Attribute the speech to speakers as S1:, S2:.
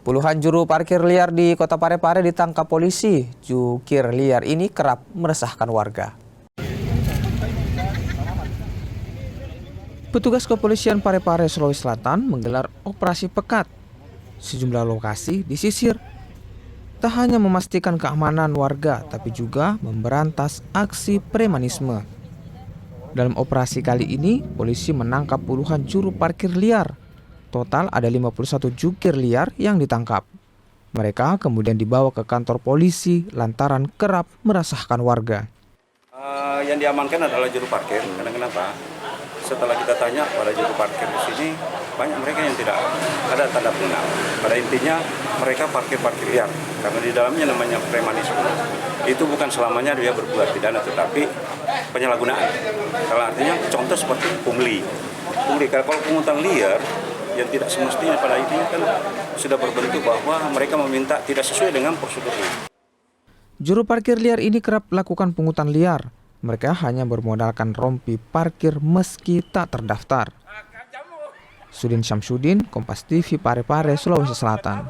S1: Puluhan juru parkir liar di Kota Parepare ditangkap polisi. Jukir liar ini kerap meresahkan warga. Petugas kepolisian Parepare, Sulawesi Selatan menggelar operasi pekat. Sejumlah lokasi disisir. Tak hanya memastikan keamanan warga, tapi juga memberantas aksi premanisme. Dalam operasi kali ini, polisi menangkap puluhan juru parkir liar. Total ada 51 jukir liar yang ditangkap. Mereka kemudian dibawa ke kantor polisi lantaran kerap meresahkan warga.
S2: Yang diamankan adalah juru parkir. Karena kenapa? Setelah kita tanya pada juru parkir di sini, banyak mereka yang tidak ada tanda pengenal. Pada intinya mereka parkir liar. Karena di dalamnya namanya premanisme. Itu bukan selamanya dia berbuat pidana, tetapi penyalahgunaan. Kalau artinya contoh seperti pungli. Kalau pungutan liar yang tidak semestinya pada intinya kan sudah berbentuk bahwa mereka meminta tidak sesuai dengan prosedurnya.
S1: Juru parkir liar ini kerap melakukan pungutan liar. Mereka hanya bermodalkan rompi parkir meski tak terdaftar. Sudin Syamsuddin, Kompas TV, Parepare, Sulawesi Selatan.